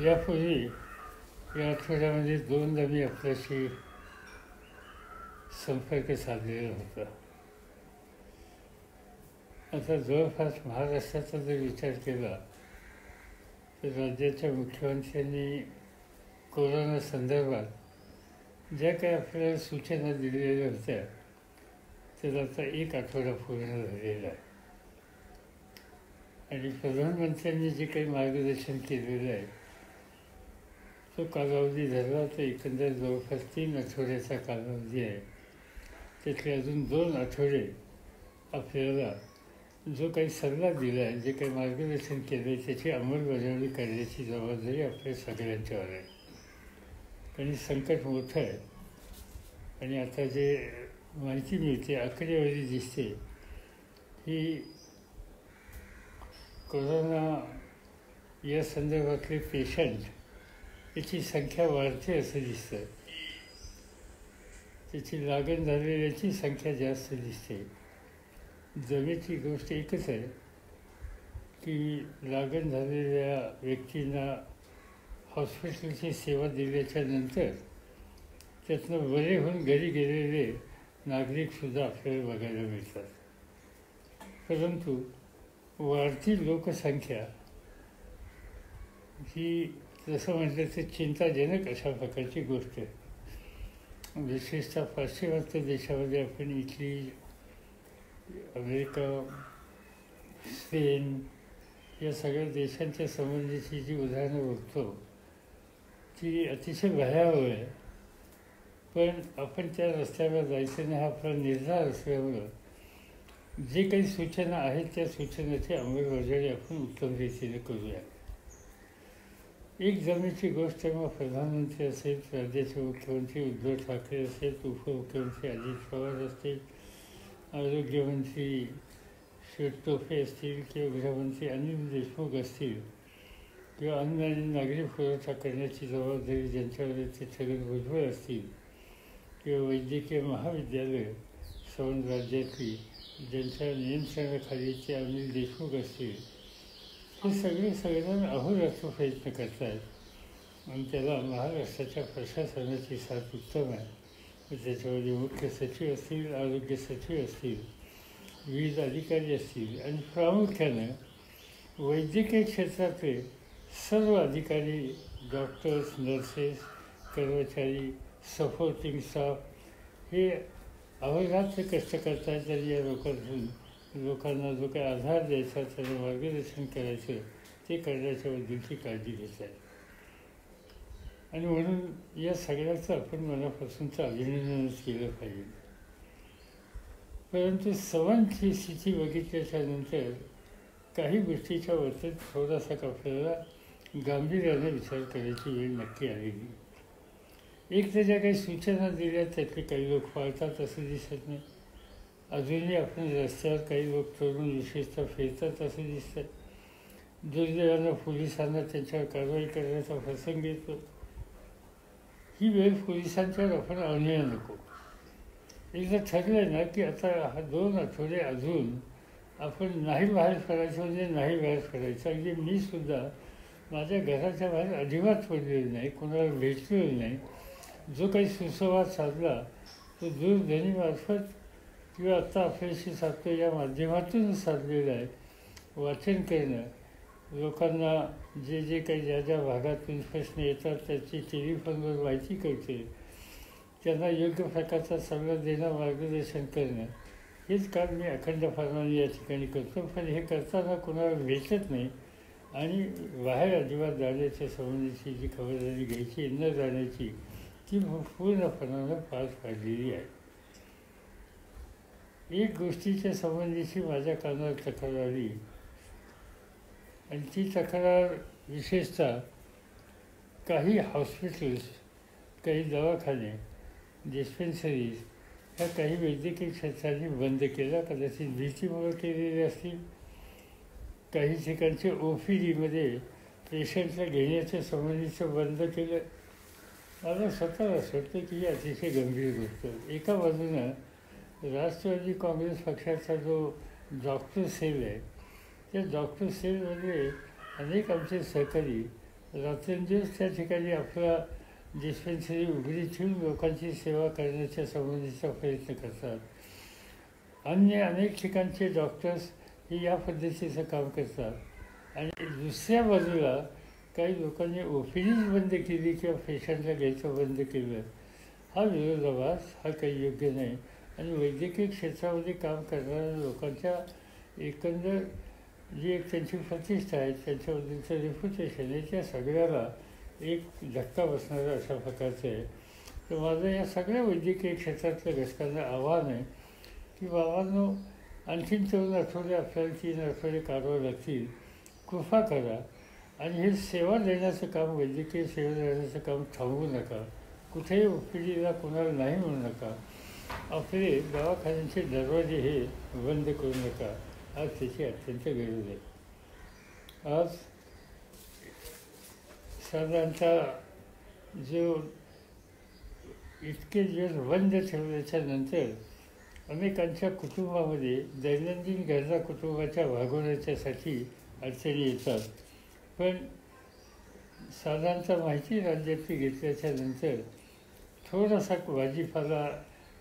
यापूर्वी या आठवड्यामध्ये दोनदा मी आपल्याशी संपर्क साधलेला होता. आता जवळपास महाराष्ट्राचा जर विचार केला तर राज्याच्या मुख्यमंत्र्यांनी कोरोना संदर्भात ज्या काही आपल्याला सूचना दिलेल्या होत्या त्याचा आता 1 आठवडा पूर्ण झालेला आहे. आणि प्रधानमंत्र्यांनी जे काही मार्गदर्शन केलेलं आहे तो कालावधी धरला तर एकंदर जवळपास 3 आठवड्याचा कालावधी आहे. त्यातले अजून 2 आठवडे आपल्याला जो काही सल्ला दिला आहे, जे काही मार्गदर्शन केलं आहे त्याची अंमलबजावणी करण्याची जबाबदारी आपल्या सगळ्यांच्यावर आहे. आणि संकट मोठं आहे. आणि आता जे माहिती मिळते, आकडेवारी दिसते ही कोरोना या संदर्भातले पेशंट याची संख्या वाढते असं दिसतं. त्याची लागण झालेल्याची संख्या जास्त दिसते. जमेची गोष्ट एकच आहे की लागण झालेल्या व्यक्तींना हॉस्पिटलची सेवा दिल्याच्या नंतर त्यातनं बरे होऊन घरी गेलेले नागरिकसुद्धा आपल्याला बघायला मिळतात. परंतु वाढती लोकसंख्या ही जसं म्हटलं तर चिंताजनक अशा प्रकारची गोष्ट आहे. विशेषतः पाश्चिमात्य देशामध्ये आपण इटली, अमेरिका, स्पेन या सगळ्या देशांच्या संबंधीची जी उदाहरणं बघतो ती अतिशय भयावह आहे. पण आपण त्या रस्त्यावर जायचं नाही हा आपला निर्धार असल्यामुळं जे काही सूचना आहेत त्या सूचनेची अंमलबजावणी आपण उत्तम रीतीने करूया. एक जमेची गोष्ट मग प्रधानमंत्री असेल, राज्याचे मुख्यमंत्री उद्धव ठाकरे असेल, उपमुख्यमंत्री अजित पवार असतील, आरोग्यमंत्री श्री टोपे असतील किंवा गृहमंत्री अनिल देशमुख असतील किंवा अन्न आणि नागरी पुरवठा करण्याची जबाबदारी ज्यांच्यावर ते छगन भुजबळ असतील किंवा वैद्यकीय महाविद्यालय संबंध राज्यातली ज्यांच्या नियंत्रणाखालीचे अनिल देशमुख असतील, हे सगळे सगळ्यांना अहोरात्र प्रयत्न करत आहेत. आणि त्याला महाराष्ट्राच्या प्रशासनाची साथ उत्तम आहे. त्याच्यामध्ये मुख्य सचिव असतील, आरोग्य सचिव असतील, विविध अधिकारी असतील आणि प्रामुख्यानं वैद्यकीय क्षेत्रातले सर्व अधिकारी, डॉक्टर्स, नर्सेस, कर्मचारी, सपोर्टिंग स्टाफ हे अहोरात्र कष्ट करत आहेत. आणि या लोकांना जो काही आधार द्यायचा, त्यांना मार्गदर्शन करायचं ते करण्याच्याबद्दलची काळजी घेत आहे. आणि म्हणून या सगळ्याचं आपण मनापासूनचं अभिनंदनच केलं पाहिजे. परंतु सर्वांची स्थिती बघितल्याच्या नंतर काही गोष्टीच्या बाबतीत थोडासा आपल्याला गांभीर्याने विचार करायची वेळ नक्की आलेली. एक तर ज्या काही सूचना दिल्या त्यातले काही लोक पाळतात असं दिसत नाही. अजूनही आपण रस्त्यावर काही लोक तरुण विशेषतः फिरतात असं दिसतं. दुर्दैवानं पोलिसांना त्यांच्यावर कारवाई करण्याचा प्रसंग येतो. ही वेळ पोलिसांच्यावर आपण आणूया नको. एकदा ठरलं ना की आता 2 आठवडे अजून आपण नाही बाहेर पडायचं म्हणजे नाही बाहेर पडायचं. अगदी मी सुद्धा माझ्या घराच्या बाहेर अजिबात पडलेलं नाही, कोणाला भेटलेलं नाही. जो काही सुसंवाद साधला तो दूरध्वनीमार्फत किंवा आत्ता आपल्याशी साधतो या माध्यमातूनच साधलेलं आहे. वाचन करणं, लोकांना जे जे काही ज्या ज्या भागातून प्रश्न येतात त्याची टेलिफोनवर माहिती कळते, त्यांना योग्य प्रकारचा सल्ला देणं, मार्गदर्शन करणं हेच काम मी अखंडपणाने या ठिकाणी करतो. पण हे करताना कोणाला भेटत नाही आणि बाहेर अजिबात जाण्याच्या संबंधीची जी खबरदारी घ्यायची, न जाण्याची, ती पूर्णपणानं पार पाडलेली आहे. एक गोष्टीच्या संबंधीची माझ्या कानावर तक्रार आली आणि ती तक्रार विशेषतः काही हॉस्पिटल्स, काही दवाखाने, डिस्पेन्सरीज ह्या काही वैद्यकीय क्षेत्रांनी बंद केल्या. कदाचित भीतीमुळे केलेले असतील. काही ठिकाणचे OPDमध्ये पेशंटला घेण्याच्या संबंधीचं बंद केलं. मला स्वतःला असं वाटतं की ही अतिशय गंभीर गोष्ट. एका बाजूनं राष्ट्रवादी काँग्रेस पक्षाचा जो डॉक्टर सेल आहे त्या डॉक्टर सेलमध्ये अनेक आमचे सहकारी रात्रंदिवस त्या ठिकाणी आपला डिस्पेन्सरी उघडी ठेवून लोकांची सेवा करण्याच्या संबंधीचा प्रयत्न करतात. अन्य अनेक ठिकाणचे डॉक्टर्स हे या पद्धतीचं काम करतात आणि दुसऱ्या बाजूला काही लोकांनी OPDच बंद केली किंवा पेशंटला घ्यायचं बंद केलं. हा विरोधाभास, हा काही योग्य नाही. आणि वैद्यकीय क्षेत्रामध्ये काम करणाऱ्या लोकांच्या एकंदर जी एक त्यांची प्रतिष्ठा आहे, त्यांच्याबद्दलचं रेप्युटेशन आहे, त्या सगळ्याला एक धक्का बसणारा अशा प्रकारचं आहे. तर माझं या सगळ्या वैद्यकीय क्षेत्रातल्या घटकांना आव्हान आहे की बाबांनो, आणखीन 2 आठवडे आपल्याला 3 आठवडे काढावं लागतील, कृपा करा आणि हे सेवा देण्याचं काम, वैद्यकीय सेवा देण्याचं काम थांबवू नका. कुठेही OPDला कोणाला नाही म्हणू नका. आपले दवाखान्यांचे दरवाजे हे बंद करू नका. आज त्याची अत्यंत गरज आहे. आज साधारणतः जो इतके दिवस बंद ठेवल्याच्या नंतर अनेकांच्या कुटुंबामध्ये दैनंदिन गरजा कुटुंबाच्या भागवण्याच्यासाठी अडचणी येतात. पण साधारणतः माहिती राज्यातली घेतल्याच्या नंतर थोडासा भाजीपाला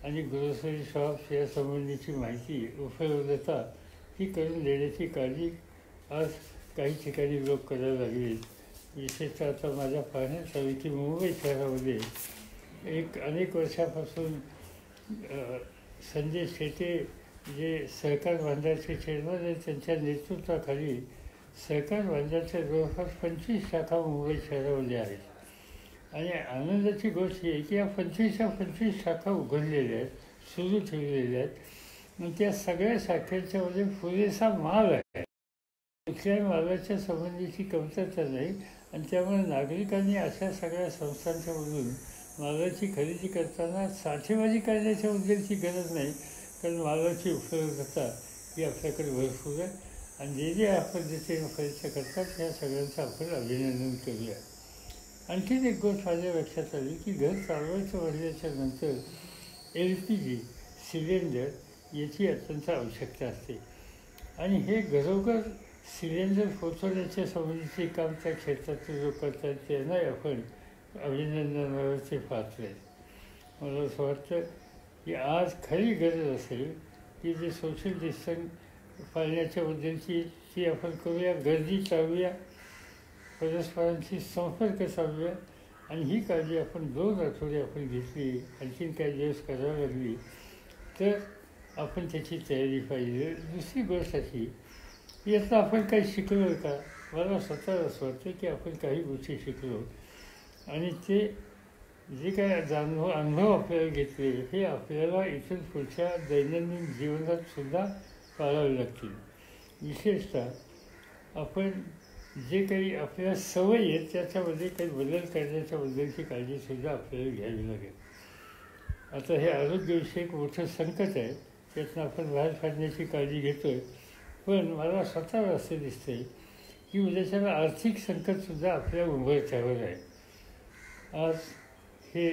आणि ग्रोसरी शॉप्स या संबंधीची माहिती, उपलब्धता ही करून देण्याची काळजी आज काही ठिकाणी लोक करायला लागले. विशेषतः आता माझ्या पाहण्यात आलं की मुंबई शहरामध्ये अनेक वर्षापासून संजय शेटे जे सहकार बांधाचे चेअरमन आहेत, त्यांच्या नेतृत्वाखाली सहकार बांधाच्या जवळपास 25 शाखा मुंबई शहरामध्ये आहेत. आणि आनंदाची गोष्ट ही आहे की या 25च्या 25 शाखा उघडलेल्या आहेत, सुरू ठेवलेल्या आहेत. मग त्या सगळ्या शाखेच्यामध्ये पुरेसा माल आहे. कुठल्याही मालाच्या संबंधीची कमतरता नाही. आणि त्यामुळे नागरिकांनी अशा सगळ्या संस्थांच्यामधून मालाची खरेदी करताना साठेबाजी करण्याच्या बद्दलची गरज नाही, कारण मालाची उपलब्धता ही आपल्याकडे भरपूर आहे. आणि जे जे या पद्धतीने खर्च करतात त्या सगळ्यांचं आपण अभिनंदन करूया. आणखीन एक गोष्ट माझ्या लक्षात आली की घर चालवायचं म्हटल्याच्या नंतर LPG सिलेंडर याची अत्यंत आवश्यकता असते. आणि हे घरोघर सिलेंडर पोचवण्याच्या संबंधीचे काम त्या क्षेत्रातले लोक करतात, त्यांनाही आपण अभिनंदनावरचे पात्र आहेत. मला असं वाटतं की आज खरी गरज असेल की जे सोशल डिस्टन्स पाळण्याच्या बद्दलची ती आपण करूया, गर्दी टाळूया, परस्परांशी संपर्क साधूया. आणि ही काळजी आपण 2 आठवडे आपण घेतली, आणखीन काही दिवस करावी लागली तर आपण त्याची तयारी पाहिजे. दुसरी गोष्ट अशी, यातनं आपण काही शिकलो का? मला स्वतःला असं वाटतं की आपण काही गोष्टी शिकलो आणि ते जे काय अनुभव आपल्याला घेतले हे आपल्याला इथून पुढच्या दैनंदिन जीवनात सुद्धा पाळावे लागतील. विशेषतः आपण जे काही आपल्या सवयी आहेत त्याच्यामध्ये काही बदल करण्याच्याबद्दलची काळजीसुद्धा आपल्याला घ्यावी लागेल. आता हे आरोग्यविषयक मोठं संकट आहे, त्यातनं आपण बाहेर काढण्याची काळजी घेतो आहे. पण मला स्वतःला असं दिसतं आहे की उद्याच्याला आर्थिक संकटसुद्धा आपल्या उंबरठ्यावर आहे. आज हे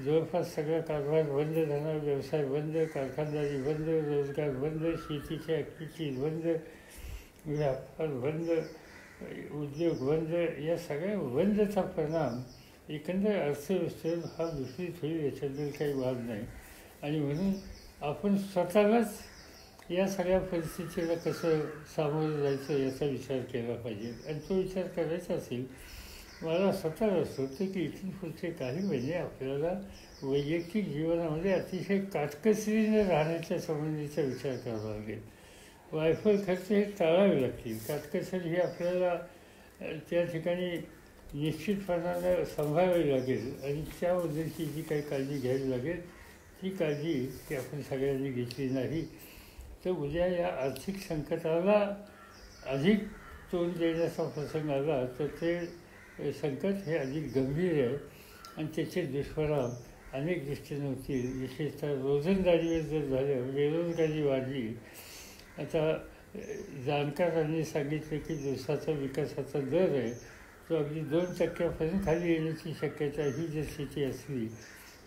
जवळपास सगळा कारभार बंद झाला, व्यवसाय बंद, कारखानदारी बंद, रोजगार बंद, शेतीच्या ॲक्टिव्हिटीज बंद, व्यापार बंद, उद्योग बंद. या सगळ्या बंदचा परिणाम एकंदर अर्थव्यवस्थेवर हा विपरीत होईल याच्याबद्दल काही वाद नाही. आणि म्हणून आपण स्वतःलाच या सगळ्या परिस्थितीला कसं सामोरं जायचं याचा विचार केला पाहिजे. आणि तो विचार करायचा असेल, मला स्वतःला असं होतं की इथून पुढचे काही महिने आपल्याला वैयक्तिक जीवनामध्ये अतिशय काटकसरीने राहण्याच्या संबंधीचा विचार करावा लागेल. वायफळ खर्च हे टाळावे लागतील. काटकसर ही आपल्याला त्या ठिकाणी निश्चितपणानं सांभाळावी लागेल आणि त्याबद्दलची जी काही काळजी घ्यावी लागेल ती काळजी ती आपण सगळ्यांनी घेतली नाही तर उद्या या आर्थिक संकटाला अधिक तोंड देण्याचा प्रसंग आला तर ते संकट हे अधिक गंभीर आहे आणि त्याचे दुष्परिणाम अनेक दृष्टीने होतील. विशेषतः रोजंदारीवर जर झालं, बेरोजगारी वाढली. आता जाणकारांनी सांगितलं की दिवसाचा विकासाचा दर आहे तो अगदी 2% खाली येण्याची शक्यता ही जर स्थिती असली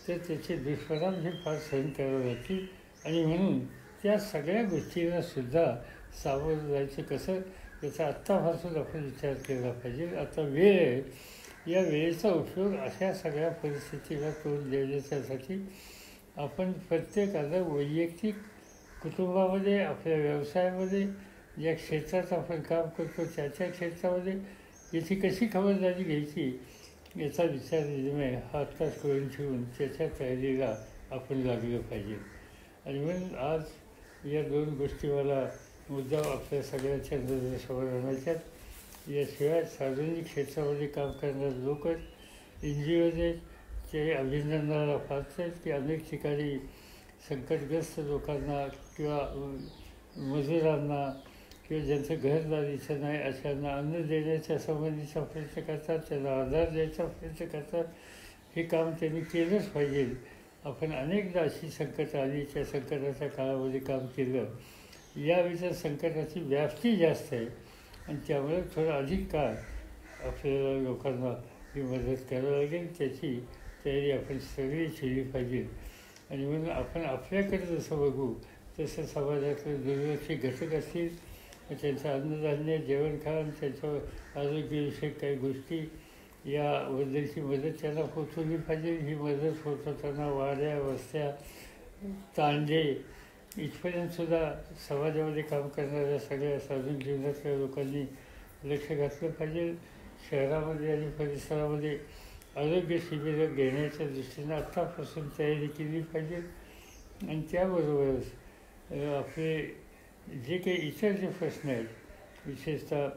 तर त्याचे दुष्परिणाम हे फार सहन करावे लागतील. आणि म्हणून त्या सगळ्या गोष्टींनासुद्धा सामोरं जायचं कसं याचा आत्तापासून आपण विचार केला पाहिजे. आता वेळ आहे, या वेळेचा उपयोग अशा सगळ्या परिस्थितीला तोंड देण्यासाठी आपण प्रत्येकाला वैयक्तिक कुटुंबामध्ये, आपल्या व्यवसायामध्ये, ज्या क्षेत्रात आपण काम करतो त्याच्या क्षेत्रामध्ये याची कशी खबरदारी घ्यायची याचा विचार विनिमय हा आत्ताच करून ठेवून त्याच्या तयारीला आपण लागलं पाहिजे. आणि म्हणून आज या दोन गोष्टी मला मुद्दाम आपल्या सगळ्यांच्या नजरेसमोर आणायच्यात. याशिवाय सार्वजनिक क्षेत्रामध्ये काम करणारे लोक NGOज आहेत, ते अभिनंदनाला पात्र आहेत की अनेक ठिकाणी संकटग्रस्त लोकांना किंवा मजुरांना किंवा ज्यांचं घरदारीचं नाही अशांना अन्न देण्याच्या संबंधीचा प्रयत्न करतात, त्यांना आधार द्यायचा प्रयत्न करतात. हे काम त्यांनी केलंच पाहिजे. आपण अनेकदा अशी संकट आली, त्या संकटाच्या काळामध्ये काम केलं. यावेळी संकटाची व्याप्ती जास्त आहे आणि त्यामुळे थोडा अधिक काळ आपल्याला लोकांना ही मदत करावी लागेल. त्याची तयारी आपण सगळी केली पाहिजे. आणि म्हणून आपण आपल्याकडे जसं बघू तसं समाजातले दुर्लक्षित घटक असतील, त्यांचं अन्नधान्य, जेवणखाण, त्यांच्या आरोग्यविषयक काही गोष्टी याबद्दलची मदत त्यांना पोचवली पाहिजे. ही मदत पोचवताना वाड्या, वस्त्या, तांडे इथपर्यंतसुद्धा समाजामध्ये काम करणाऱ्या सगळ्या सार्वजनिक जीवनातल्या लोकांनी लक्ष घातलं पाहिजे. शहरामध्ये आणि परिसरामध्ये आरोग्य शिबिरं घेण्याच्या दृष्टीनं आत्तापासून तयारी केली पाहिजे. आणि त्याबरोबरच आपले जे काही इतर जे प्रश्न आहेत, विशेषतः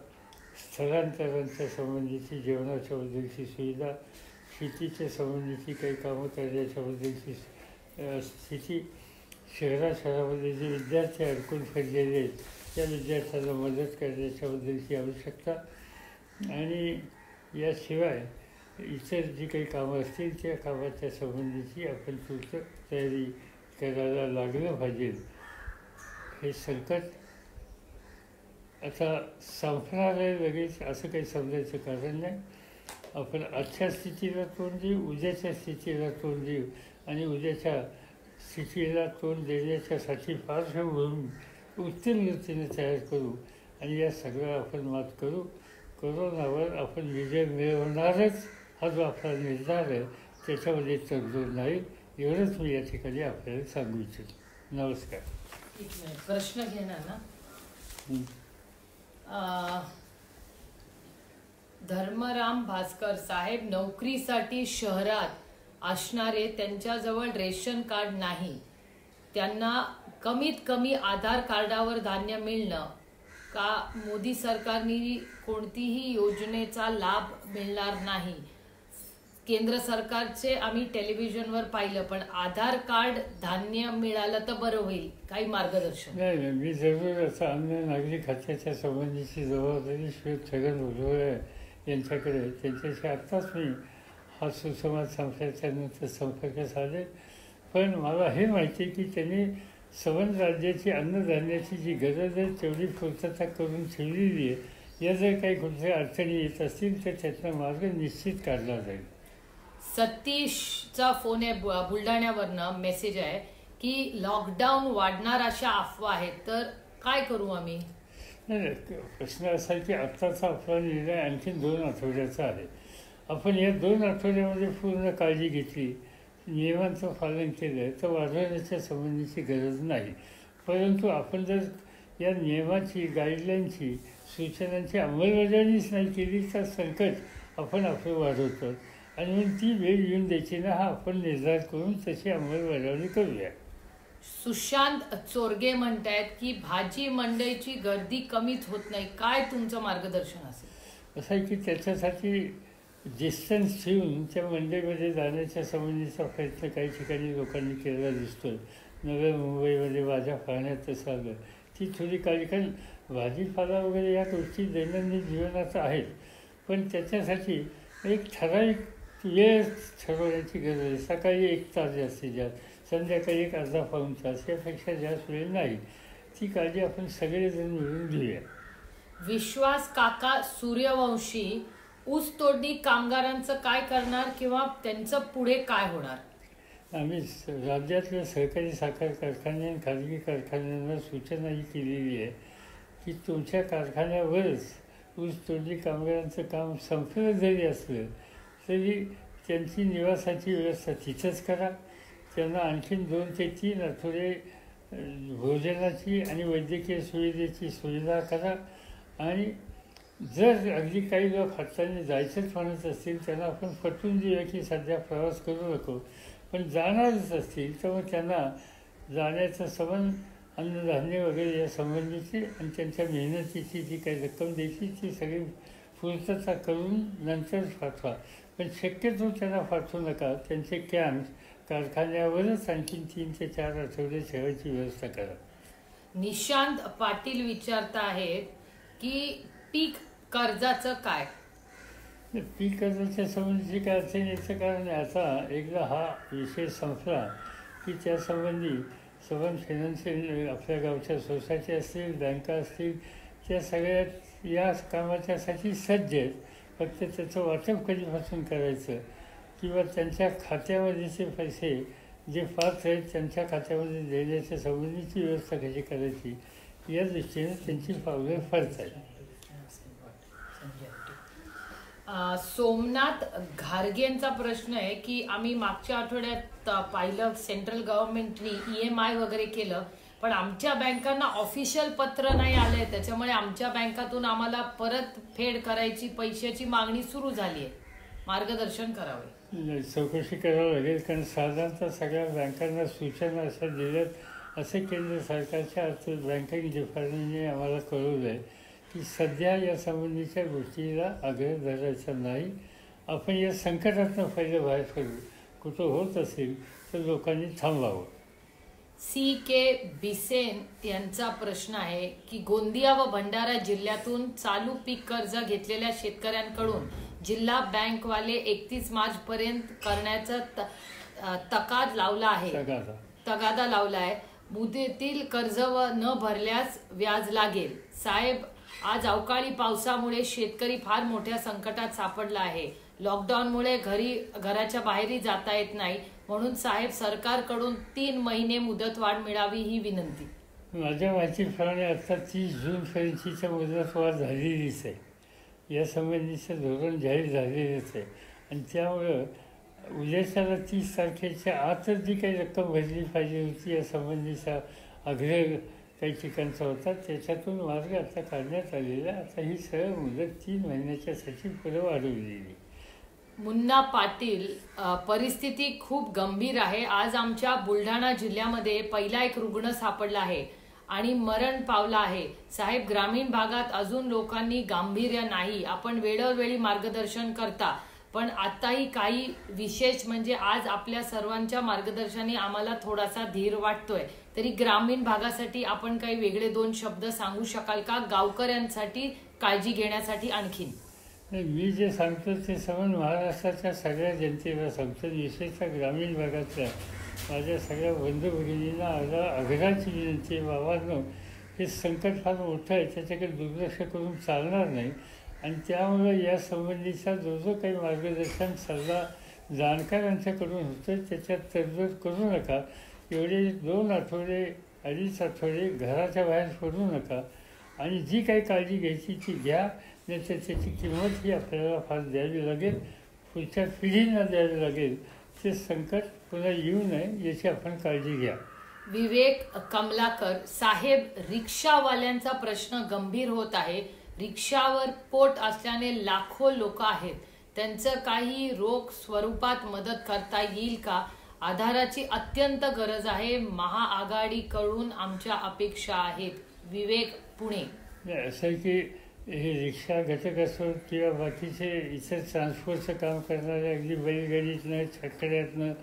स्थलांतरांच्या संबंधीची, जेवणाच्याबद्दलची सुविधा, शेतीच्या संबंधीची काही कामं करण्याच्याबद्दलची स्थिती, शहरामध्ये जे विद्यार्थी अडकून पडलेले आहेत त्या विद्यार्थ्यांना मदत करण्याच्याबद्दलची आवश्यकता, आणि याशिवाय इतर जी काही कामं असतील त्या कामाच्या संबंधीची आपण तूर्त तयारी करायला लागलं पाहिजे. हे संकट आता संपणार आहे लगेच असं काही समजायचं कारण नाही. आपण आजच्या स्थितीला तोंड देऊ, उद्याच्या स्थितीला तोंड देऊ आणि उद्याच्या स्थितीला तोंड देण्याच्यासाठी पार्श्वभूमी उत्तीर्ण रीतीने तयार करू आणि या सगळ्या आपण मात करू. कोरोनावर आपण विजय मिळवणारच हा जो आपला निर्धार आहे त्याच्यामध्ये तडजोड नाही. एवढंच मी या ठिकाणी आपल्याला सांगू इच्छितो. नमस्कार. एक मिनिट, प्रश्न घेणार ना. धर्मराम भास्कर साहेब, नोकरीसाठी शहरात असणारे त्यांच्याजवळ रेशन कार्ड नाही, त्यांना कमीत कमी आधार कार्डावर धान्य मिळणं का मोदी सरकारने कोणतीही योजनेचा लाभ मिळणार नाही. केंद्र सरकारचे आम्ही टेलिव्हिजनवर पाहिलं, पण आधार कार्ड धान्य मिळालं तर बरं होईल. काही मार्गदर्शन? नाही, मी जरूर असं अन्न नागरी खात्याच्या संबंधीची जबाबदारी श्री छगन भुजबळ यांच्याकडे, त्यांच्याशी आत्ताच मी हा सुसंवाद संपल्याच्यानंतर संपर्क साधे. पण मला हे माहिती आहे की त्यांनी संबंध राज्याची अन्नधान्याची जी गरज आहे तेवढी पूर्तता करून ठेवलेली आहे. या जर काही कुठल्या अडचणी येत असतील तर त्याचा मार्ग निश्चित काढला जाईल. सतीशचा फोन आहे, बुलढाण्यावरनं मेसेज आहे की लॉकडाऊन वाढणार अशा अफवा आहेत, तर काय करू आम्ही? नाही, प्रश्न असा आहे की आत्ताचा आपला निर्णय आणखी 2 आठवड्याचा आहे. आपण या 2 आठवड्यामध्ये पूर्ण काळजी घेतली, नियमांचं पालन केलं तर वाढवण्याच्या संबंधीची गरज नाही. परंतु आपण जर या नियमाची, गाईडलाईनची, सूचनांची अंमलबजावणीच नाही केली तर संकट आपण आपलं वाढवतो. आणि म्हणून ती वेळ येऊन द्यायची ना, हा आपण निर्धार करून तशी अंमलबजावणी करूया. सुशांत चोरगे म्हणतायत की भाजी मंडईची गर्दी कमीच होत नाही, काय तुमचं मार्गदर्शन असेल? असं आहे की त्याच्यासाठी डिस्टन्स ठेवून त्या मंडईमध्ये जाण्याच्या संबंधीचा प्रयत्न काही ठिकाणी लोकांनी केलेला दिसतो. नव्या मुंबईमध्ये माझ्या पाहण्यात तसं आलं. ती थोडी काळजी, कारण भाजीपाला वगैरे या गोष्टी दैनंदिन जीवनात आहेत, पण त्याच्यासाठी एक ठराविक वेळ ठरवण्याची गरज आहे. सकाळी 1 तास जास्तीत जास्त, संध्याकाळी 1 अर्धा पाऊण तास, यापेक्षा जास्त वेळ नाही. ती काळजी आपण सगळेजण मिळून घेऊया. विश्वास काका सूर्यवंशी, ऊस तोडणी कामगारांचं काय करणार किंवा त्यांचं पुढे काय होणार? आम्ही राज्यातल्या सहकारी साखर कारखाने आणि खाजगी कारखान्यांना सूचनाही केलेली आहे की तुमच्या कारखान्यावरच ऊस तोडणी कामगारांचं काम संपलं जरी असलं तरी त्यांची निवासाची व्यवस्था तिथंच करा. त्यांना आणखीन 2 ते 3 आठवडे भोजनाची आणि वैद्यकीय सुविधेची सुविधा करा. आणि जर अगदी काही लोक हाताने जायचंच म्हणत असतील त्यांना आपण पटवून देऊया की सध्या प्रवास करू नको, पण जाणारच असतील तर मग त्यांना जाण्याचं संबंध अन्नधान्य वगैरे या संबंधीची आणि त्यांच्या मेहनतीची जी काही रक्कम द्यायची ती सगळी पूर्तता करून नंतर पाठवा. पण शक्यतो त्यांना पाठवू नका. त्यांचे कॅम्प्स कारखान्यावरच आणखीन 3 ते 4 आठवडे ठेवायची व्यवस्था करा. निशांत पाटील विचारत आहेत की पीक कर्जाचं काय? पीक कर्जाच्या संबंधीची काय अडचण याचं कारण आहे, आता एकदा हा विषय संपला की त्यासंबंधी सबन फायनान्शियल आपल्या गावच्या सोसायटी असतील, बँका असतील, त्या सगळ्या या कामाच्यासाठी सज्ज आहेत. फक्त त्याचं वाटप कधीपासून करायचं किंवा त्यांच्या खात्यामध्येचे पैसे जे पात्र आहेत त्यांच्या खात्यामध्ये देण्याच्या संबंधीची व्यवस्था कशी करायची या दृष्टीने त्यांची पावलं फरत आहेत. सोमनाथ घारगेंचा प्रश्न आहे की आम्ही मागच्या आठवड्यात पाहिलं सेंट्रल गव्हर्नमेंटनी EMI वगैरे केलं, पण आमच्या बँकांना ऑफिशियल पत्र नाही आलंय, त्याच्यामुळे आमच्या बँकातून आम्हाला परत फेड करायची पैशाची मागणी सुरू झाली आहे. मार्गदर्शन करावे. चौकशी करावं लागेल, कारण साधारणतः सगळ्या बँकांना सूचना अशा दिल्यात असे केंद्र सरकारच्या अर्थ बँकिंग डिपार्टमेंटने आम्हाला कळवलं आहे की सध्या या संबंधीच्या गोष्टीला आग्रह धरायचा नाही. आपण या संकटातून पहिलं बाहेर पडू. कुठं होत असेल तर लोकांनी थांबवावं. CK बिसेन यांचा प्रश्न आहे की गोंदिया व भंडारा जिल्ह्यातून चालू पीक कर्ज घेतलेल्या शेतकऱ्यांकडून जिल्हा बँकवाले 31 मार्च पर्यंत करण्याचा तगादा लावला आहे. मुदतील कर्ज व न भरल्यास व्याज लागेल. साहेब, आज अवकाळी पावसामुळे शेतकरी फार मोठ्या संकटात सापडला आहे. लॉकडाऊनमुळे घराच्या बाहेरही जाता येत नाही, म्हणून साहेब सरकारकडून 3 महिने मुदतवाढ मिळावी ही विनंती. माझ्या माहितीप्रमाणे आता 30 जूनपर्यंतची मुदतवाढ झालेलीच आहे. या संबंधीचं धोरण जाहीर झालेलंच आहे आणि त्यामुळं उद्याच्याला 30 तारखेच्या आतच जी काही रक्कम भरली पाहिजे होती या संबंधीचा आग्रह काही ठिकाणचा होता, त्याच्यातून मार्ग आता काढण्यात आलेला. आता ही सरळ मुदत 3 महिन्याच्यासाठी पुढे वाढवलेली. मुन्ना पाटील, परिस्थिती खूप गंभीर आहे. आज आमच्या बुलढाणा जिल्ह्यामध्ये पहिला एक रुग्ण सापडला आहे आणि मरण पावला आहे. साहेब, ग्रामीण भागात अजून लोकांनी गांभीर्य नाही. आपण वेळोवेळी मार्गदर्शन करता, पण आताही काही विशेष म्हणजे आज आपल्या सर्वांच्या मार्गदर्शनाने आम्हाला थोडासा धीर वाटतोय. तरी ग्रामीण भागासाठी आपण काही वेगळे 2 शब्द सांगू शकाल का, गावकऱ्यांसाठी काळजी घेण्यासाठी? आणखीन मी जे सांगतो ते समज महाराष्ट्राच्या सगळ्या जनतेला सांगतो, विशेषतः ग्रामीण भागातल्या माझ्या सगळ्या बंधू भगिनींना आग्रहाची विनंती आहे, बाबांनो, हे संकट फार मोठं आहे, त्याच्याकडे दुर्लक्ष करून चालणार नाही. आणि त्यामुळं या संबंधीचा जो काही मार्गदर्शन सल्ला जाणकारांच्याकडून होतं त्याच्यात तडजोड करू नका. एवढे 2 आठवडे 2.5 आठवडे घराच्या बाहेर पडू नका आणि जी काही काळजी घ्यायची ती घ्या. नाही तर त्याची किंमत ही आपल्याला फार द्यावी लागेल, पुढच्या पिढींना द्यावी लागेल. ते संकट पुन्हा येऊ नये याची आपण काळजी घ्या. विवेक कमलाकर, साहेब, रिक्षावाल्यांचा प्रश्न गंभीर होत आहे. रिक्षावर पोट असल्याने लाखो लोक आहेत, त्यांचं काही रोख स्वरूपात मदत करता येईल का? आधाराची अत्यंत गरज आहे. महाआघाडीकडून आमच्या अपेक्षा आहेत. विवेक, पुणे. असं की हे रिक्षा घटक असो किंवा बाकीचे इतर ट्रान्सपोर्टचं काम करणारे अगदी बैलगाडीतनं छकड्यातनं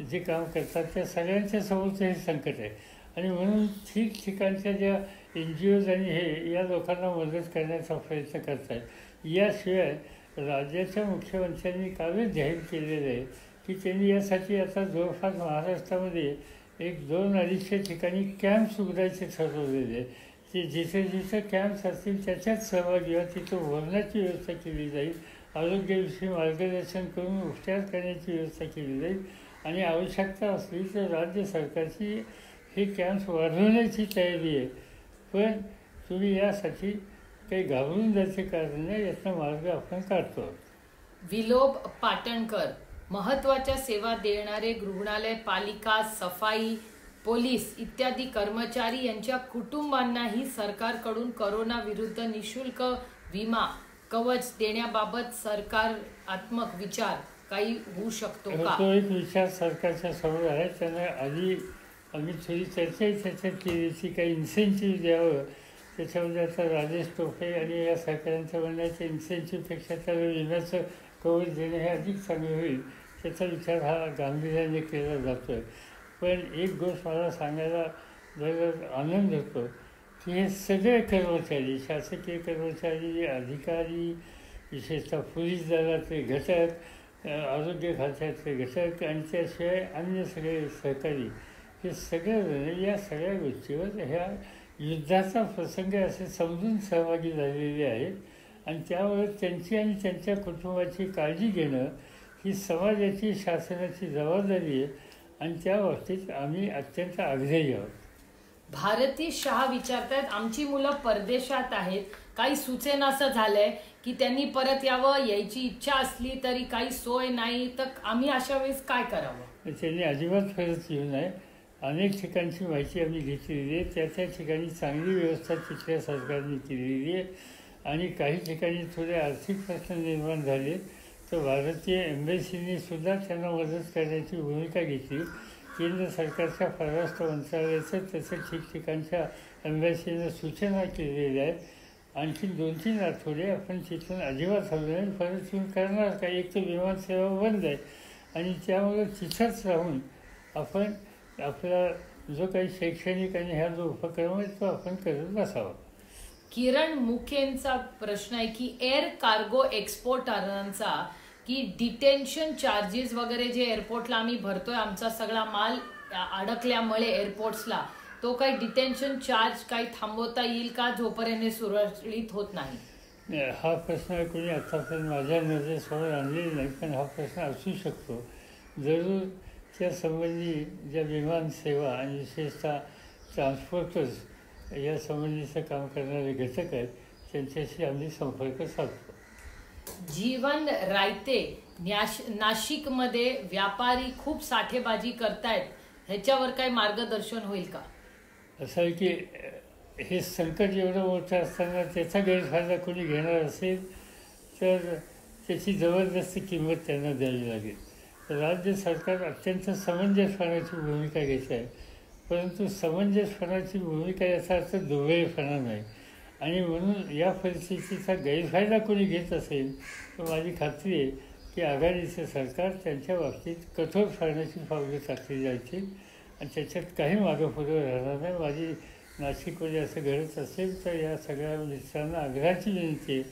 जे काम करतात त्या सगळ्यांच्या समोरचं हे संकट आहे. आणि म्हणून ठिकठिकाणच्या ज्या NGOज आणि हे या लोकांना मदत करण्याचा प्रयत्न करत आहेत. याशिवाय राज्याच्या मुख्यमंत्र्यांनी कालच जाहीर केलेलं आहे की त्यांनी यासाठी आता जवळपास महाराष्ट्रामध्ये 1-2-250 ठिकाणी कॅम्प्स उघडायचे ठरवलेले आहे. ते जिथे जिथे कॅम्प्स असतील त्याच्यात सहभागी व्हा, तिथं भोजनाची व्यवस्था केली जाईल, आरोग्याविषयी मार्गदर्शन करून उपचार करण्याची व्यवस्था केली जाईल आणि आवश्यकता असली तर राज्य सरकारची हे कॅम्प्स वाढवण्याची तयारी आहे. पण तुम्ही यासाठी काही घाबरून जायचे कारण नाही, यातनं मार्ग आपण काढतो. विलोब पाटणकर, महत्त्वाच्या सेवा देणारे रुग्णालय, पालिका, सफाई, पोलीस इत्यादी कर्मचारी यांच्या कुटुंबांनाही सरकारकडून करोना विरुद्ध निशुल्क विमा कवच देण्याबाबत सकारात्मक विचार काही होऊ शकतो का? तो एक विचार सरकारच्या समोर आहे. त्यांना आधी आम्ही थोडी चर्चा त्याच्यात केली की काही इन्सेंटिव्ह द्यावं. त्याच्यामध्ये आता राजेश टोपे आणि या सहकाऱ्यांच्या म्हणण्याच्या इन्सेंटिव्हपेक्षा त्याला विम्याचं कवच देणं हे अधिक चांगलं होईल, त्याचा विचार हा गांभीर्याने केला जातो आहे. पण एक गोष्ट मला सांगायला जरा आनंद होतो की हे सगळे कर्मचारी, शासकीय कर्मचारी, अधिकारी, विशेषतः पोलीस दलातले घटक, आरोग्य खात्यातले घटक आणि त्याशिवाय अन्य सगळे सहकारी, हे सगळेजण या सगळ्या गोष्टीवर ह्या युद्धाचा प्रसंग असे समजून सहभागी झालेले आहेत. आणि त्यामुळे त्यांची आणि त्यांच्या कुटुंबाची काळजी घेणं ही समाजाची, शासनाची जबाबदारी आहे. आणि त्या बाबतीत आम्ही अत्यंत आग्रही आहोत. भारती शहा विचारतायत, आमची मुलं परदेशात आहेत, काही सुचेन असं झालंय की त्यांनी परत यावं, यायची इच्छा असली तरी काही सोय नाही, तर आम्ही अशा वेळेस काय करावं? त्यांनी अजिबात परत येऊ नये. अनेक ठिकाणची माहिती आम्ही घेतलेली आहे. त्या ठिकाणी चांगली व्यवस्था तिथल्या सरकारने केलेली आहे. आणि काही ठिकाणी थोडे आर्थिक प्रश्न निर्माण झाले तर भारतीय एम्बेसीने सुद्धा त्यांना मदत करण्याची भूमिका घेतली. केंद्र सरकारच्या परराष्ट्र मंत्रालयाचं तसं ठिकठिकाणच्या एम्बॅसीनं सूचना केलेल्या आहेत. आणखी 2-3 आठवडे आपण तिथून अजिबात हलू नये. परत येऊन करणार का? एक तर विमानसेवा बंद आहे आणि त्यामुळे तिथंच राहून आपण आपला जो काही शैक्षणिक आणि ह्या जो उपक्रम आहे तो आपण करत बसावा. किरण मुखेंचा प्रश्न आहे की एअर कार्गो एक्सपोर्टरांचा की डिटेन्शन चार्जेस वगैरे जे एअरपोर्टला आम्ही भरतोय, आमचा सगळा माल अडकल्यामुळे एअरपोर्ट्सला, तो काही डिटेन्शन चार्ज काही थांबवता येईल का जोपर्यंत सुरळीत होत नाही? हा प्रश्न कोणी आतापर्यंत माझ्या नजरेसमोर आणलेला नाही, पण हा प्रश्न असू शकतो. जरूर त्या संबंधी ज्या विमानसेवा आणि विशेषतः ट्रान्सपोर्टर्स या संबंधीचं काम करणारे घटक आहेत त्यांच्याशी आम्ही संपर्क साधतो. जीवन रायते, नाशिकमध्ये व्यापारी खूप साठेबाजी करतायत, ह्याच्यावर काही मार्गदर्शन होईल का? असं आहे की हे संकट एवढं मोठं असताना त्याचा गैरफायदा कोणी घेणार असेल तर त्याची जबरदस्ती किंमत त्यांना द्यावी लागेल. राज्य सरकार अत्यंत समंजसपणाची भूमिका घेत आहे, परंतु समंजसपणाची भूमिका याचा अर्थ दुबळेपणा नाही. आणि म्हणून या परिस्थितीचा गैरफायदा कोणी घेत असेल तर माझी खात्री आहे की आघाडीचं सरकार त्यांच्या बाबतीत कठोर फाळण्याची पावलं टाकली जायची आणि त्याच्यात काही मागंपुढं राहणार नाही. माझी नाशिकमध्ये असं घडत असेल तर या सगळ्या मित्रांना आग्रहाची विनंती आहे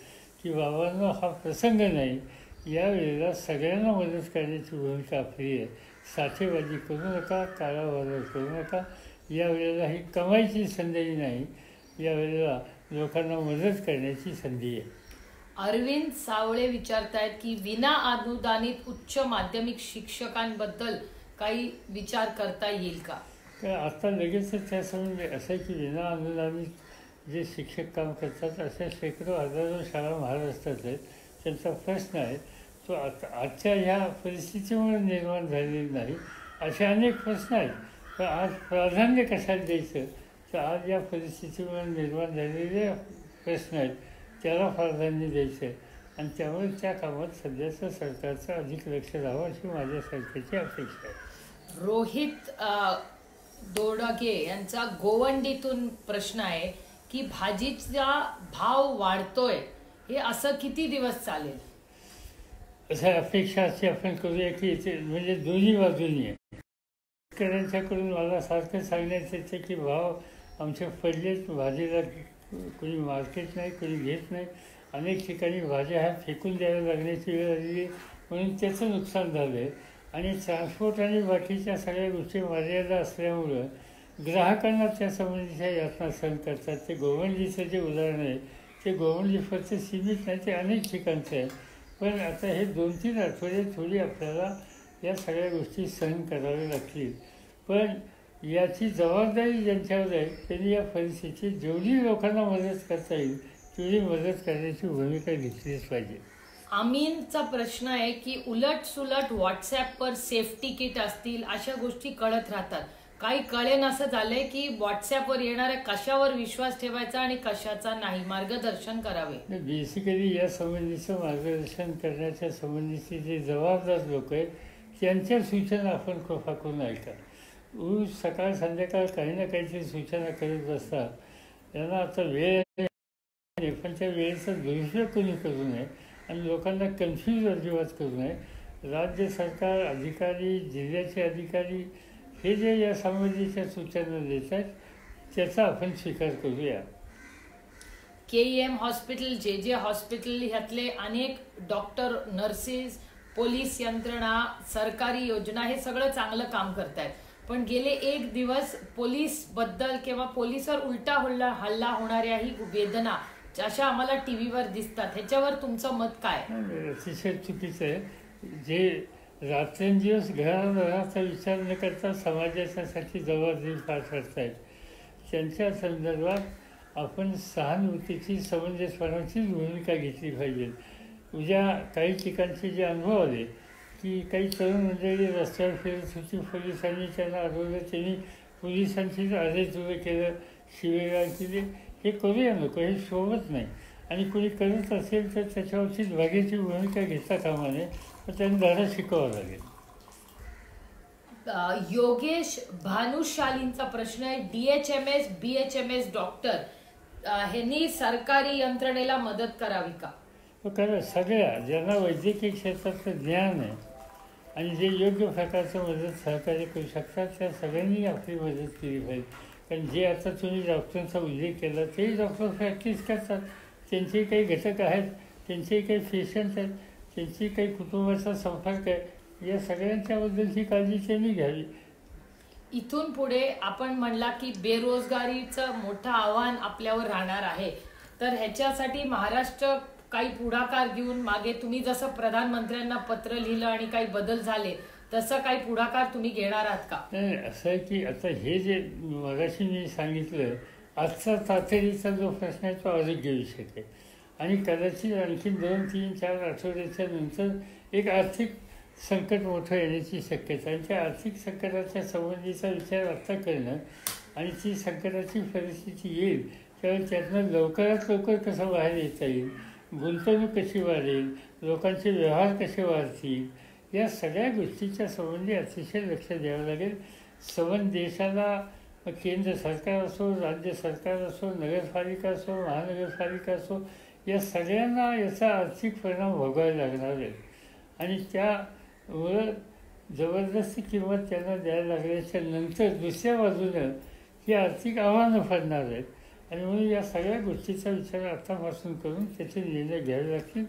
की बाबांनो, हा प्रसंग नाही, यावेळेला सगळ्यांना मदत करण्याची भूमिका आपली आहे. साठेबाजी करू नका, काळाबाजार करू नका. यावेळेला ही कमाईची संधी नाही, यावेळेला लोकांना मदत करण्याची संधी आहे. अरविंद सावळे विचारतायत की विना अनुदानित उच्च माध्यमिक शिक्षकांबद्दल काही विचार करता येईल का? तर आता लगेचच त्यासमोर असं आहे की विना अनुदानित जे शिक्षक काम करतात अशा शेकडो हजारो शाळा महाराष्ट्रात आहेत. त्यांचा प्रश्न आहे तो आजच्या ह्या परिस्थितीमुळे निर्माण झालेला नाही. असे अनेक प्रश्न आहेत. पण आज प्राधान्य कशाला द्यायचं तर आज या परिस्थितीमुळे निर्माण झालेले प्रश्न आहेत त्याला प्राधान्य द्यायचं आहे. आणि त्यामुळे त्या कामात सध्याचं सरकारचं अधिक लक्ष राहावं अशी माझ्या सरकारची अपेक्षा आहे. रोहित दोडगे यांचा गोवंडीतून प्रश्न आहे की भाजीचा भाव वाढतोय, हे असं किती दिवस चालेल? असं अपेक्षा अशी आपण करूया की म्हणजे दोन्ही बाजूनी आहे. शेतकऱ्यांच्याकडून मला सारखं सांगण्यात येतं की भाव आमचे पडलेत, भाजीला कोणी मार्केट नाही, कोणी घेत नाही. अनेक ठिकाणी भाज्या ह्या फेकून द्यायला लागण्याची वेळ आलेली आहे, म्हणून त्याचं नुकसान झालं आहे. आणि ट्रान्सपोर्ट आणि बाकीच्या सगळ्या गोष्टी मर्यादा असल्यामुळं ग्राहकांना त्या संबंधीच्या यातना सहन करतात. ते गोवंडीचं जे उदाहरण आहे ते गोवंडी फक्त सीमित नाही, ते अनेक ठिकाणचं आहे. पण आता हे 2-3 आठवडे थोडी आपल्याला या सगळ्या गोष्टी सहन कराव्या लागतील. पण याची जबाबदारी ज्यांच्यावर आहे त्यांनी या परिस्थितीत जेवढी लोकांना मदत करता येईल तेवढी मदत करण्याची भूमिका घेतलीच पाहिजे. आमीनचा प्रश्न आहे की उलट सुलट व्हॉट्सॲपवर सेफ्टी किट असतील अशा गोष्टी कळत राहतात. काही कळेन असं झालंय की व्हॉट्सॲपवर येणाऱ्या कशावर विश्वास ठेवायचा आणि कशाचा नाही. मार्गदर्शन करावे. बेसिकली या संबंधीचं मार्गदर्शन करण्याच्या संबंधीचे जे जबाबदार लोक आहेत त्यांच्या सूचना आपण फाकून ऐका. सकाळ संध्याकाळ काही ना काहीतरी सूचना करत बसतात. त्यांना आता वेळ नाही, पण त्या वेळेचा दुरुपयोग कोणी करू नये आणि लोकांना कन्फ्यूज अजिबात करू नये. राज्य सरकार अधिकारी, जिल्ह्याचे अधिकारी हे जे या संबंधीच्या सूचना देतात त्याचा आपण स्वीकार करूया. KEM हॉस्पिटल, JJ हॉस्पिटल ह्यातले अनेक डॉक्टर, नर्सेस, पोलीस यंत्रणा, सरकारी योजना हे सगळं चांगलं काम करतायत. पण गेले एक दिवस पोलीस बद्दल किंवा पोलिसावर उलटा हल्ला होणाऱ्याही वेदना अशा आम्हाला टीव्हीवर दिसतात. ह्याच्यावर तुमचं मत काय? अतिशय चुकीचं आहे. जे रात्रंदिवस घराचा विचार न करता समाजाच्यासाठी जबाबदारी पार करतायत त्यांच्या संदर्भात आपण सहानुभूतीची, समंजसपणाची भूमिका घेतली पाहिजे. उद्या काही ठिकाणचे जे अनुभव आले की काही तरुण मंडळी रस्त्यावर फिरत होती, पोलिसांनी त्यांना अडवलं, त्यांनी पोलिसांचीच अरेस्ट उभे केलं, शिवेगाळ केली. हे करूया नको, हे शोभत नाही. आणि कोणी करत असेल तर त्याच्यावरची वाघ्याची भूमिका घेता कामा नये, तर त्यांनी धडा शिकवावा लागेल. योगेश भानुशालींचा प्रश्न आहे, DHMS, BHMS डॉक्टर ह्यांनी सरकारी यंत्रणेला मदत करावी का? कारण सगळ्या ज्यांना वैद्यकीय क्षेत्राचं ज्ञान आहे आणि जे योग्य प्रकारचं मदत सहकार्य करू शकतात त्या सगळ्यांनी आपली मदत केली पाहिजे. कारण जे आता तुम्ही डॉक्टरांचा उल्लेख केला तेही डॉक्टर प्रॅक्टिस करतात, त्यांचेही काही घटक आहेत, त्यांचेही काही पेशंट आहेत, त्यांची काही कुटुंबाचा संपर्क आहे. या सगळ्यांच्याबद्दलची काळजी त्यांनी घ्यावी. इथून पुढे आपण म्हणला की बेरोजगारीचं मोठं आव्हान आपल्यावर राहणार आहे, तर ह्याच्यासाठी महाराष्ट्र काही पुढाकार घेऊन, मागे तुम्ही जसं प्रधानमंत्र्यांना पत्र लिहिलं आणि काही बदल झाले तसं काही पुढाकार तुम्ही घेणार आहात का? नाही, असं आहे की आता हे जे मगाशी मी सांगितलं, आजचा तातडीचा जो प्रश्न आहे तो आरोग्यविषयक आहे आणि कदाचित आणखी 2, 3, 4 आठवड्याच्या नंतर एक आर्थिक संकट मोठं येण्याची शक्यता आहे. त्या आर्थिक संकटाच्या संबंधीचा विचार आत्ता करणं आणि ती संकटाची परिस्थिती येईल त्यावेळी त्यातनं लवकरात लवकर कसं बाहेर येता येईल, गुंतवणूक कशी वाढेल, लोकांचे व्यवहार कसे वाढतील, या सगळ्या गोष्टीच्या संबंधी अतिशय लक्ष द्यावं लागेल. संबंध देशाला केंद्र सरकार असो, राज्य सरकार असो, नगरपालिका असो, महानगरपालिका असो, या सगळ्यांना याचा आर्थिक परिणाम भोगायला लागणार आहे आणि त्यामुळं जबरदस्ती किंमत त्यांना द्यायला लागल्याच्या नंतर दुसऱ्या बाजूनं ही आर्थिक आव्हानं पडणार आहेत आणि म्हणून या सगळ्या गोष्टीचा विचार आत्तापासून करून त्याचे निर्णय घ्यावे लागतील.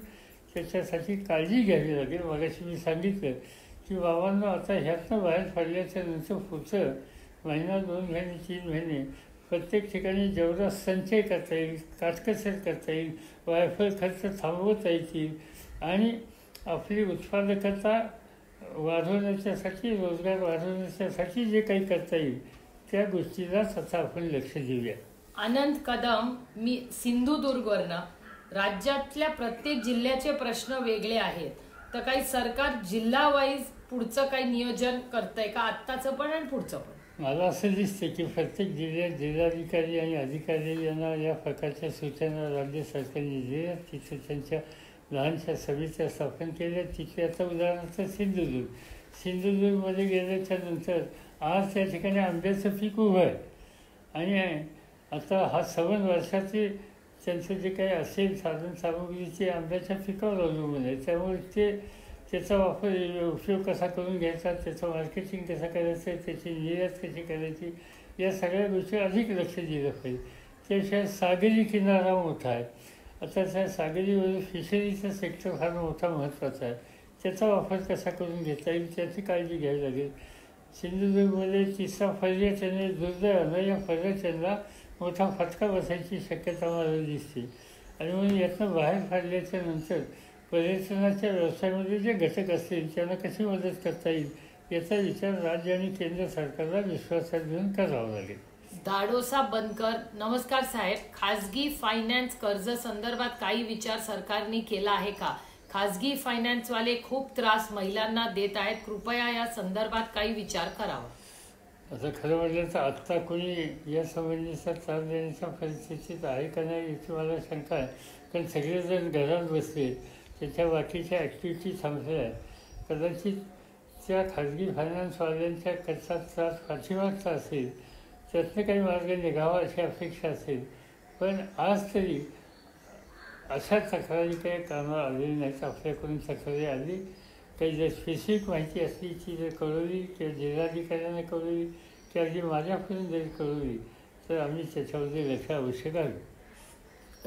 त्याच्यासाठी काळजी घ्यावी लागेल. मगाशी मी सांगितलं की बाबांना आता ह्यातनं बाहेर पडल्याच्या नंतर पुढचं महिना, 2 महिने, 3 महिने प्रत्येक ठिकाणी जेवढा संचय करता येईल, काटकसर करता येईल, वायफळ खर्च थांबवता येतील आणि आपली उत्पादकता वाढवण्याच्यासाठी, रोजगार वाढवण्याच्यासाठी जे काही करता येईल त्या गोष्टीलाच आता आपण लक्ष देऊया. अनंत कदम, मी सिंधुदुर्गवरनं. राज्यातल्या प्रत्येक जिल्ह्याचे प्रश्न वेगळे आहेत, तर काही सरकार जिल्हा वाईज पुढचं काही नियोजन करतंय का, आत्ताचं पण आणि पुढचं पण? मला असं दिसतं की प्रत्येक जिल्ह्यात जिल्हाधिकारी आणि अधिकारी यांना या प्रकारच्या सूचना राज्य सरकारने दिल्या, तिथे त्यांच्या लहानशा समित्या स्थापन केल्या. तिथे आता उदाहरणार्थ सिंधुदुर्गमध्ये गेल्याच्या नंतर आज त्या ठिकाणी आंब्याचं पीक उभं आहे आणि आता हा 7 वर्षाचे त्यांचं जे काही असेल साधन सामुग्रीचे आंब्याच्या पिकावर अवलंबून आहे. त्यामुळे त्याचा उपयोग कसा करून घ्यायचा, त्याचं मार्केटिंग कसं करायचं, त्याची निर्यात कशी करायची, या सगळ्या गोष्टी अधिक लक्ष दिलं पाहिजे. त्याशिवाय सागरी किनारा मोठा आहे. आता त्या सागरीवर फिशरीचं सेक्टर फार मोठा महत्त्वाचा आहे. त्याचा वापर कसा करून घेता येईल त्याची काळजी घ्यावी लागेल. सिंधुदुर्गमध्ये तिसरा पर्यटन आहे. दुर्दैवानं या पर्यटनाला मोठा फटका बसायची शक्यता मला दिसते आणि म्हणून यातनं बाहेर काढल्याच्या नंतर पर्यटनाच्या व्यवसायामध्ये जे घटक असतील त्यांना कशी मदत करता येईल याचा विचार राज्य आणि केंद्र सरकारला विश्वासात घेऊन करावा लागेल. धाडोसा बनकर, नमस्कार साहेब. खासगी फायनान्स कर्ज संदर्भात काही विचार सरकारने केला आहे का? खासगी फायनान्सवाले खूप त्रास महिलांना देत आहेत, कृपया या संदर्भात काही विचार करावा. असं खरं म्हटलं तर आत्ता कोणी या संबंधीचा त्रास देण्याच्या परिस्थितीत आहे का नाही याची मला शंका आहे. कारण सगळेजण घरात बसले, त्याच्या बाकीच्या ॲक्टिव्हिटी थांबल्या आहेत. कदाचित त्या खाजगी फायनान्सवाल्यांच्या कच्चा त्रास पाठीमागचा असेल, त्यातनं काही मार्ग निघावा अशी अपेक्षा असेल. पण आज तरी अशा तक्रारी काही कामावर आलेली नाहीत. आपल्याकडून तक्रारी आली, काही जर स्पेसिफिक माहिती असली ती जर कळवली किंवा जिल्हाधिकाऱ्यांना कळवली किंवा जी माझ्याकडून जरी कळवली तर आम्ही त्याच्यामध्ये लक्ष अवश्य घालू.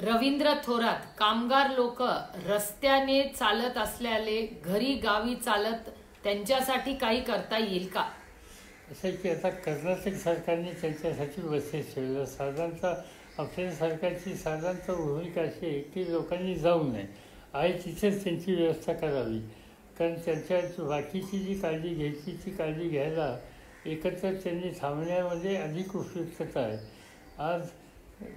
रवींद्र थोरात, कामगार लोक रस्त्याने चालत असल्याने घरी गावी चालत, त्यांच्यासाठी काही करता येईल का? असं की आता कर्नाटक सरकारने त्यांच्यासाठी बसेस ठेवल्या. साधारणतः आपल्या सरकारची साधारणतः भूमिका अशी आहे की लोकांनी जाऊ नये, आहे तिथेच त्यांची व्यवस्था करावी. कारण त्यांच्या बाकीची जी काळजी घ्यायची ती काळजी घ्यायला एकत्र त्यांनी थांबण्यामध्ये अधिक उपयुक्तता आहे. आज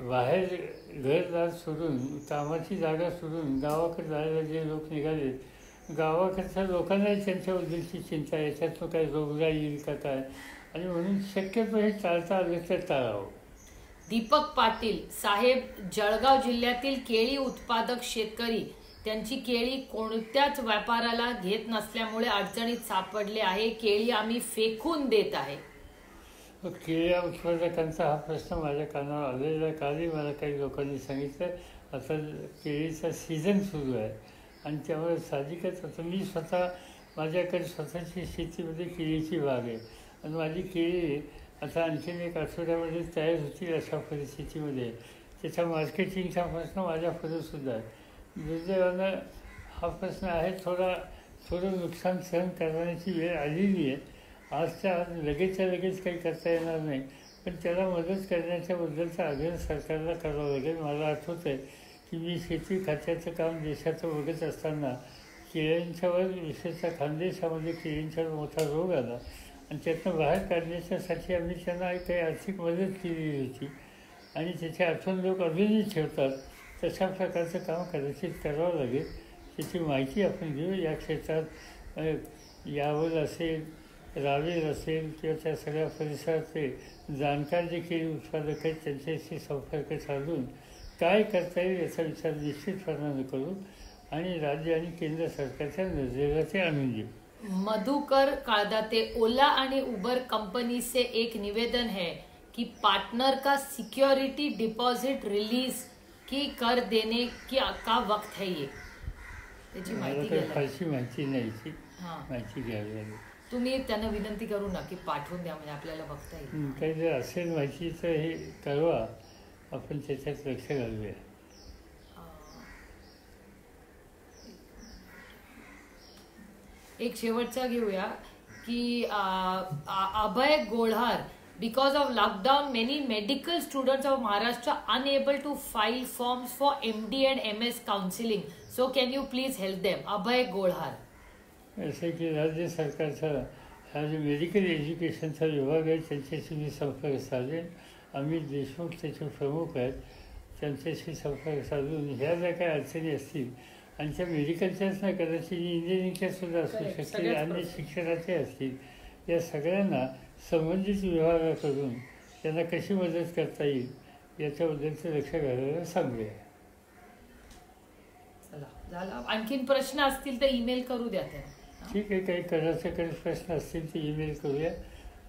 बाहेर घरदार सोडून, कामाची जागा सोडून गावाकडे जायला जे लोक निघाले, गावाकडच्या लोकांनाही त्यांच्याबद्दलची चिंता आहे, याच्यातून काही रोगराई येईल का काय, आणि म्हणून शक्यतो हे टाळता आलं तर टाळावं. दीपक पाटील, साहेब, जळगाव जिल्ह्यातील केळी उत्पादक शेतकरी त्यांची केळी कोणत्याच व्यापाराला घेत नसल्यामुळे अडचणीत सापडले आहे. केळी आम्ही फेकून देत आहे. केळी उत्पादकांचा हा प्रश्न माझ्या कानावर आलेला. कालही मला काही लोकांनी सांगितलं आता केळीचा सीझन सुरू आहे आणि त्यामुळे साहजिकच आता मी स्वतः माझ्याकडे स्वतःची शेतीमध्ये केळीची बाग आहे आणि माझी केळी आता आणखीन एक आठवड्यामध्ये तयार होतील अशा परिस्थितीमध्ये. त्याच्या मार्केटिंगचा प्रश्न माझ्यापुढेसुद्धा आहे. दुर्दैवानं हा प्रश्न आहे, थोडं नुकसान सहन करण्याची वेळ आलेली आहे. आजच्या आज लगेचच्या लगेच काही करता येणार नाही, पण त्याला मदत करण्याच्याबद्दलचा आग्रह सरकारला करावा लागेल. मला आठवतं आहे की मी शेती खात्याचं काम देशाचं बघत असताना केळ्यांच्यावर, विशेषतः खानदेशामध्ये केळींच्यावर मोठा रोग आला आणि त्यातनं बाहेर काढण्याच्यासाठी आम्ही त्यांना काही आर्थिक मदत केलेली होती आणि त्याची आठवण लोक अजूनही ठेवतात. तशा प्रकारचं काम कदाचित करावं लागेल. त्याची माहिती आपण घेऊ. या क्षेत्रात यावल असेल, रावेर असेल किंवा त्या सगळ्या परिसराचे जाणकार जे केळी उत्पादक आहेत त्यांच्याशी संपर्क साधून काय करता येईल याचा विचार निश्चितपणाने करू आणि राज्य आणि केंद्र सरकारच्या नजरेला ते आणून देऊ. मधुकर काळदाते, ओला आणि उबर कंपनी से एक निवेदन है कि पार्टनर का सिक्योरिटी डिपॉजिट रिलीज की कर देने की का वक्त है ये. त्याची माहिती फारशी माहिती नाही, माहिती घ्यावी लागेल. तुम्ही त्यांना विनंती करू ना की पाठवून द्या, म्हणजे आपल्याला बघता येईल. काही जर असेल माहिती तर हे कळवा, आपण त्याच्यात लक्ष घालूया. एक शेवटचा घेऊया की अभय गोळहार, because of lockdown many medical students of Maharashtra unable to file forms for MD and MS counseling, so can you please help them. अभय गोळहार. असं की राज्य सरकारचा हा जो मेडिकल एज्युकेशनचा विभाग आहे त्यांच्याशी मी संपर्क साधेन. अमित देशमुख त्याचे प्रमुख आहेत, त्यांच्याशी संपर्क साधून ह्या ज्या काही अडचणी असतील आणि त्या मेडिकलच्याच नाही, कदाचित इंजिनिअरिंगच्या सुद्धा असू शकतील, अन्य शिक्षणाचे असतील, या सगळ्यांना संबंधित विभागाकडून त्यांना कशी मदत करता येईल याच्याबद्दलचं लक्ष घालायला सांगूया. चला, झाला. आणखीन प्रश्न असतील तर ईमेल करू द्या त्यांना. ठीक आहे, काही करायचे काही प्रश्न असतील ते ईमेल करूया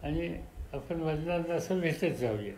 आणि आपण मधनं असं भेटत जाऊया.